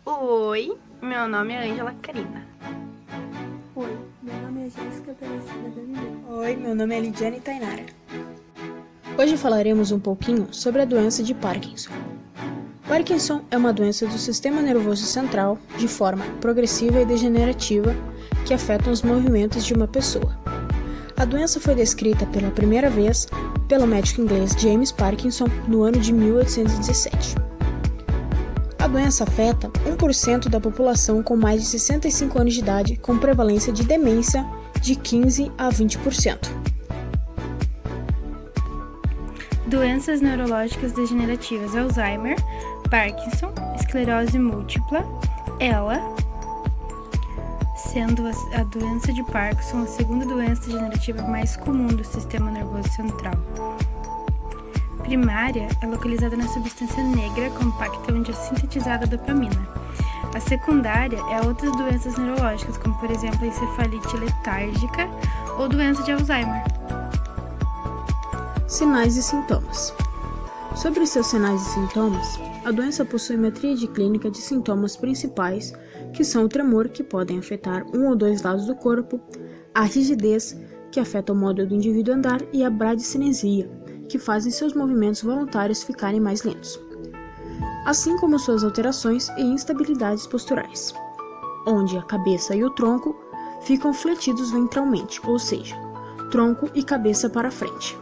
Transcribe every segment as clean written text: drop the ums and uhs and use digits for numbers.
Oi, meu nome é Ângela Karina. Oi, meu nome é Jéssica Teresina Galileu. Oi, meu nome é Lidiane Tainara. Hoje falaremos um pouquinho sobre a doença de Parkinson. Parkinson é uma doença do sistema nervoso central, de forma progressiva e degenerativa, que afeta os movimentos de uma pessoa. A doença foi descrita pela primeira vez pelo médico inglês James Parkinson no ano de 1817. A doença afeta 1% da população com mais de 65 anos de idade, com prevalência de demência de 15 a 20%. Doenças neurológicas degenerativas: Alzheimer, Parkinson, esclerose múltipla, ELA, sendo a doença de Parkinson a segunda doença degenerativa mais comum do sistema nervoso central. Primária é localizada na substância negra compacta onde é sintetizada a dopamina. A secundária é outras doenças neurológicas, como por exemplo a encefalite letárgica ou doença de Alzheimer. Sinais e sintomas. Sobre os seus sinais e sintomas, a doença possui uma tríade clínica de sintomas principais, que são o tremor, que podem afetar um ou dois lados do corpo, a rigidez, que afeta o modo do indivíduo andar, e a bradicinesia, que fazem seus movimentos voluntários ficarem mais lentos, assim como suas alterações e instabilidades posturais, onde a cabeça e o tronco ficam fletidos ventralmente, ou seja, tronco e cabeça para frente.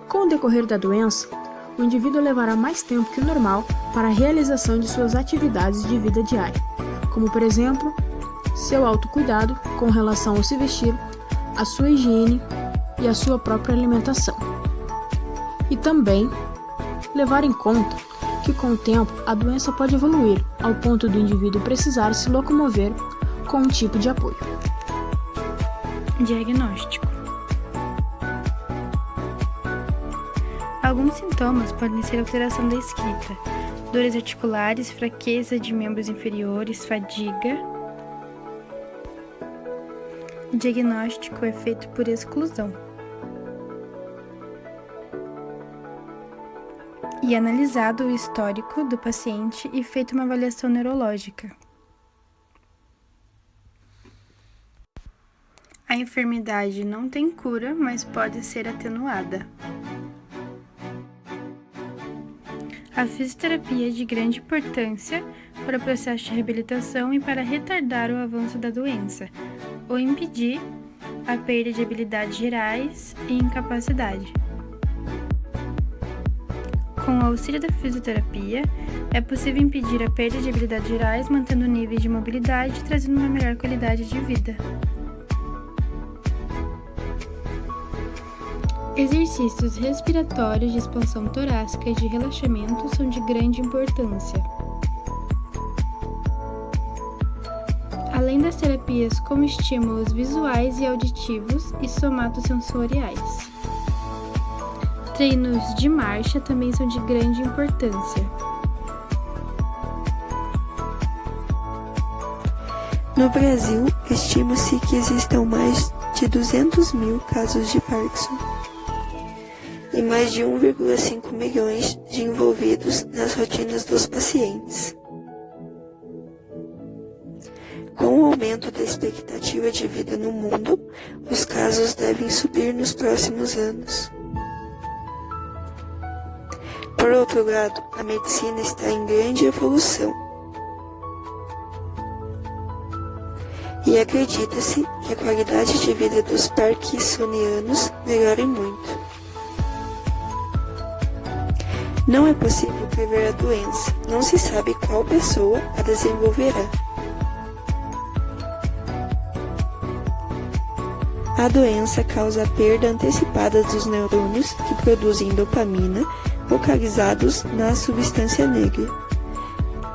Com o decorrer da doença, o indivíduo levará mais tempo que o normal para a realização de suas atividades de vida diária, como por exemplo, seu autocuidado com relação ao se vestir, a sua higiene e a sua própria alimentação. E também levar em conta que com o tempo a doença pode evoluir ao ponto do indivíduo precisar se locomover com um tipo de apoio. Diagnóstico: alguns sintomas podem ser alteração da escrita, dores articulares, fraqueza de membros inferiores, fadiga. O diagnóstico é feito por exclusão e analisado o histórico do paciente e feita uma avaliação neurológica. A enfermidade não tem cura, mas pode ser atenuada. A fisioterapia é de grande importância para o processo de reabilitação e para retardar o avanço da doença, ou impedir a perda de habilidades gerais e incapacidade. Com o auxílio da fisioterapia, é possível impedir a perda de habilidades gerais, mantendo níveis de mobilidade e trazendo uma melhor qualidade de vida. Exercícios respiratórios de expansão torácica e de relaxamento são de grande importância. Além das terapias como estímulos visuais e auditivos e somatosensoriais. Treinos de marcha também são de grande importância. No Brasil, estima-se que existam mais de 200 mil casos de Parkinson e mais de 1,5 milhões de envolvidos nas rotinas dos pacientes. Com o aumento da expectativa de vida no mundo, os casos devem subir nos próximos anos. Por outro lado, a medicina está em grande evolução e acredita-se que a qualidade de vida dos parkinsonianos melhore muito. Não é possível prever a doença, não se sabe qual pessoa a desenvolverá. A doença causa a perda antecipada dos neurônios que produzem dopamina, localizados na substância negra.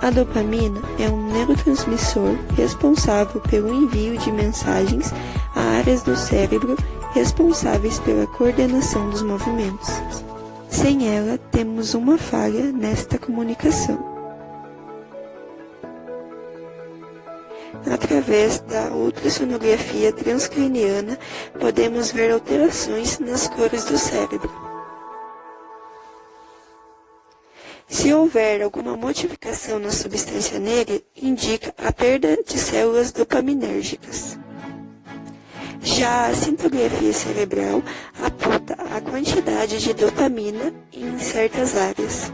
A dopamina é um neurotransmissor responsável pelo envio de mensagens a áreas do cérebro responsáveis pela coordenação dos movimentos. Sem ela, temos uma falha nesta comunicação. Através da ultrassonografia transcraniana, podemos ver alterações nas cores do cérebro. Se houver alguma modificação na substância negra, indica a perda de células dopaminérgicas. Já a cintigrafia cerebral aponta a quantidade de dopamina em certas áreas.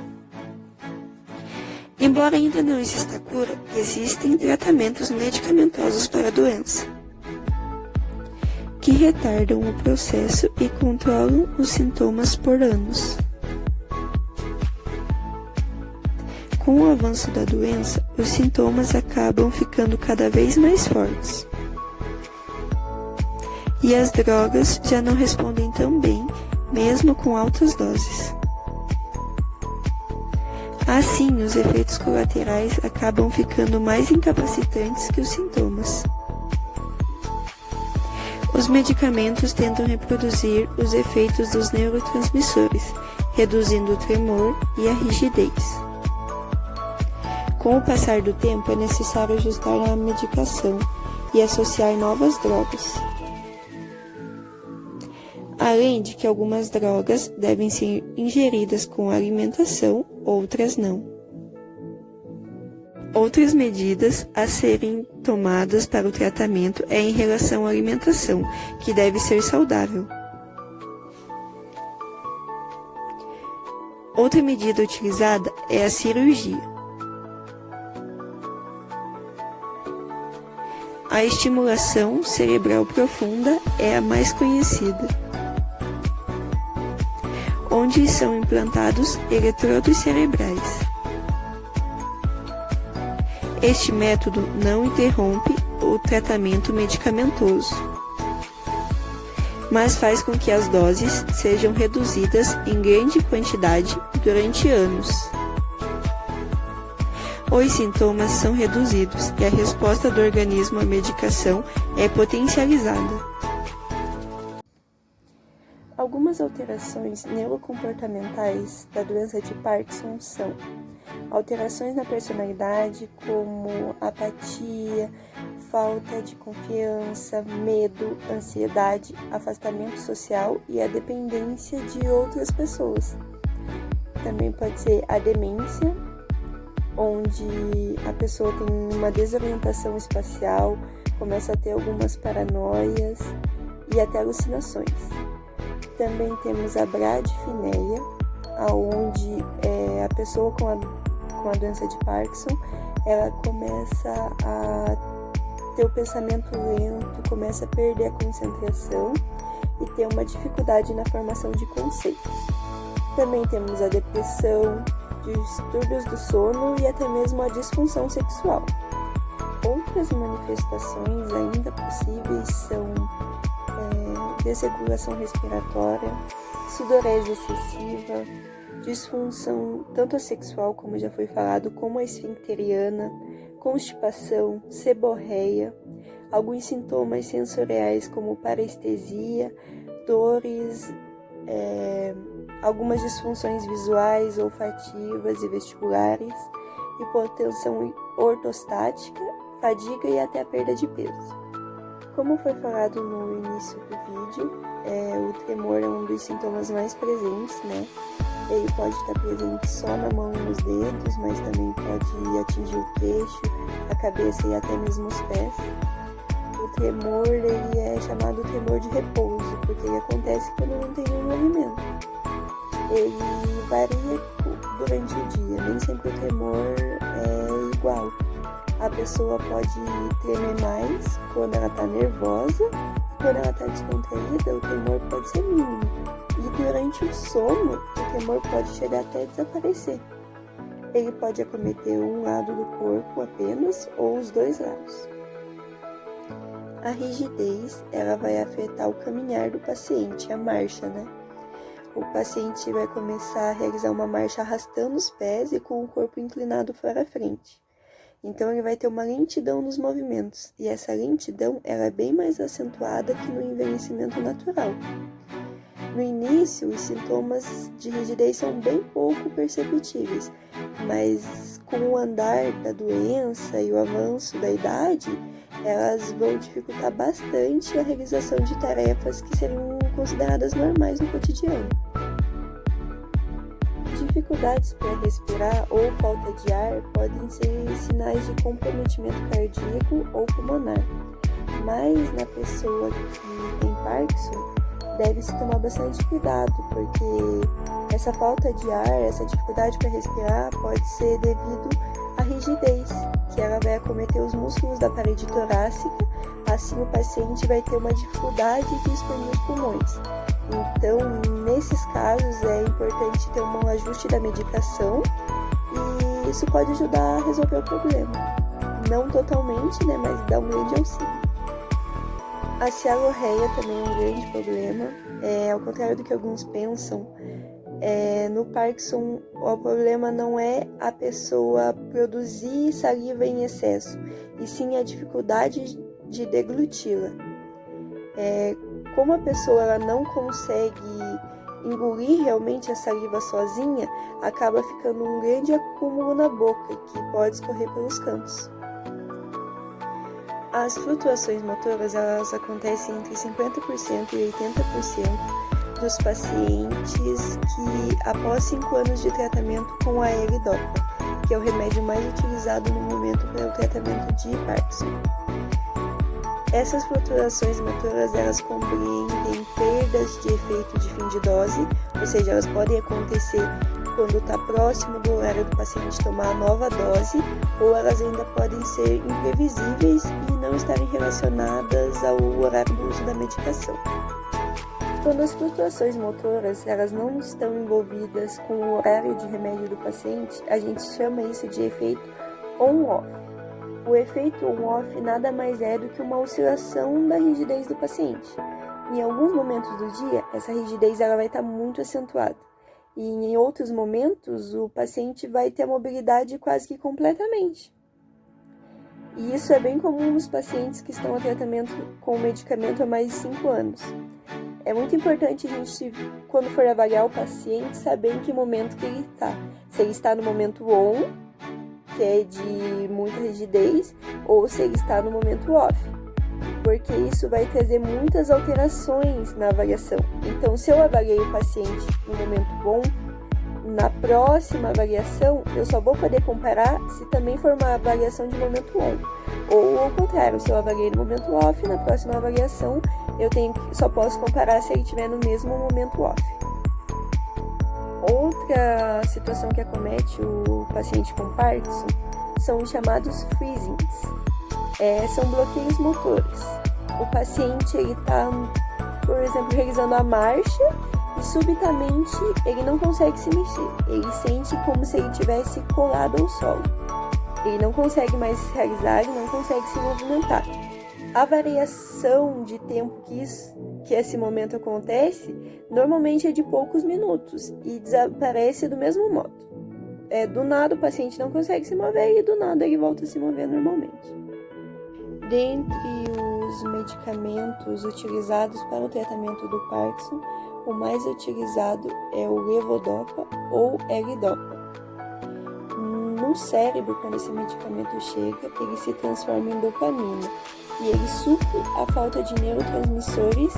Embora ainda não exista cura, existem tratamentos medicamentosos para a doença, que retardam o processo e controlam os sintomas por anos. Com o avanço da doença, os sintomas acabam ficando cada vez mais fortes. E as drogas já não respondem tão bem, mesmo com altas doses. Assim, os efeitos colaterais acabam ficando mais incapacitantes que os sintomas. Os medicamentos tentam reproduzir os efeitos dos neurotransmissores, reduzindo o tremor e a rigidez. Com o passar do tempo, é necessário ajustar a medicação e associar novas drogas. Além de que algumas drogas devem ser ingeridas com alimentação, outras não. Outras medidas a serem tomadas para o tratamento é em relação à alimentação, que deve ser saudável. Outra medida utilizada é a cirurgia. A estimulação cerebral profunda é a mais conhecida, onde são implantados eletrodos cerebrais. Este método não interrompe o tratamento medicamentoso, mas faz com que as doses sejam reduzidas em grande quantidade durante anos. Os sintomas são reduzidos e a resposta do organismo à medicação é potencializada. Algumas alterações neurocomportamentais da doença de Parkinson são alterações na personalidade, como apatia, falta de confiança, medo, ansiedade, afastamento social e a dependência de outras pessoas. Também pode ser a demência, onde a pessoa tem uma desorientação espacial, começa a ter algumas paranoias e até alucinações. Também temos a bradifineia, onde a pessoa com a doença de Parkinson, ela começa a ter o pensamento lento, começa a perder a concentração e ter uma dificuldade na formação de conceitos. Também temos a depressão, distúrbios do sono e até mesmo a disfunção sexual. Outras manifestações ainda possíveis são desregulação respiratória, sudorese excessiva, disfunção tanto sexual, como já foi falado, como a esfincteriana, constipação, seborreia, alguns sintomas sensoriais como parestesia, dores, algumas disfunções visuais, olfativas e vestibulares, hipotensão ortostática, fadiga e até a perda de peso. Como foi falado no início do vídeo, o tremor é um dos sintomas mais presentes, né? Ele pode estar presente só na mão e nos dedos, mas também pode atingir o queixo, a cabeça e até mesmo os pés. O tremor ele é chamado tremor de repouso, porque ele acontece quando não tem nenhum movimento. Ele varia durante o dia, nem sempre o tremor é igual. A pessoa pode tremer mais quando ela está nervosa, e quando ela está descontraída, o tremor pode ser mínimo. E durante o sono, o tremor pode chegar até desaparecer. Ele pode acometer um lado do corpo apenas ou os dois lados. A rigidez, ela vai afetar o caminhar do paciente, a marcha, né? O paciente vai começar a realizar uma marcha arrastando os pés e com o corpo inclinado para a frente. Então, ele vai ter uma lentidão nos movimentos, e essa lentidão ela é bem mais acentuada que no envelhecimento natural. No início, os sintomas de rigidez são bem pouco perceptíveis, mas com o andar da doença e o avanço da idade, elas vão dificultar bastante a realização de tarefas que seriam consideradas normais no cotidiano. dificuldades para respirar ou falta de ar podem ser sinais de comprometimento cardíaco ou pulmonar, mas na pessoa que tem Parkinson, deve-se tomar bastante cuidado, porque essa falta de ar, essa dificuldade para respirar pode ser devido à rigidez, que ela vai acometer os músculos da parede torácica, assim o paciente vai ter uma dificuldade de expandir os pulmões. Então, nesses casos, é importante ter um ajuste da medicação e isso pode ajudar a resolver o problema. Não totalmente, né, mas dá um grande auxílio. A cialorreia também é um grande problema. Ao contrário do que alguns pensam, no Parkinson o problema não é a pessoa produzir saliva em excesso, e sim a dificuldade de degluti-la. Como a pessoa ela não consegue engolir realmente a saliva sozinha, acaba ficando um grande acúmulo na boca que pode escorrer pelos cantos. As flutuações motoras elas acontecem entre 50% e 80% dos pacientes que, após 5 anos de tratamento com a L-Dopa, que é o remédio mais utilizado no momento para o tratamento de Parkinson. Essas flutuações motoras elas compreendem perdas de efeito de fim de dose, ou seja, elas podem acontecer quando está próximo do horário do paciente tomar a nova dose, ou elas ainda podem ser imprevisíveis e não estarem relacionadas ao horário do uso da medicação. Quando as flutuações motoras elas não estão envolvidas com o horário de remédio do paciente, a gente chama isso de efeito on-off. O efeito on-off nada mais é do que uma oscilação da rigidez do paciente. Em alguns momentos do dia, essa rigidez ela vai estar muito acentuada. E em outros momentos, o paciente vai ter a mobilidade quase que completamente. E isso é bem comum nos pacientes que estão a tratamento com medicamento há mais de 5 anos. É muito importante a gente, quando for avaliar o paciente, saber em que momento que ele está. Se ele está no momento on, que é de muita rigidez, ou se ele está no momento off, porque isso vai trazer muitas alterações na avaliação. Então, se eu avaliei o paciente no momento bom, na próxima avaliação eu só vou poder comparar se também for uma avaliação de momento on. Ou ao contrário, se eu avaliei no momento off, na próxima avaliação eu só posso comparar se ele estiver no mesmo momento off. Outra situação que acomete o paciente com Parkinson são os chamados freezings. São bloqueios motores. O paciente está, por exemplo, realizando a marcha e subitamente ele não consegue se mexer. Ele sente como se ele estivesse colado ao solo. Ele não consegue mais realizar, ele não consegue se movimentar. A variação de tempo que esse momento acontece, normalmente é de poucos minutos e desaparece do mesmo modo. Do nada o paciente não consegue se mover e do nada ele volta a se mover normalmente. Dentre os medicamentos utilizados para o tratamento do Parkinson, o mais utilizado é o levodopa ou L-Dopa. No cérebro, quando esse medicamento chega, ele se transforma em dopamina e ele supre a falta de neurotransmissores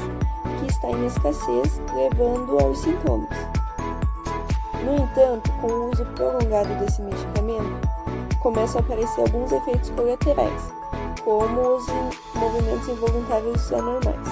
que está em escassez, levando aos sintomas. No entanto, com o uso prolongado desse medicamento, começam a aparecer alguns efeitos colaterais, como os movimentos involuntários anormais.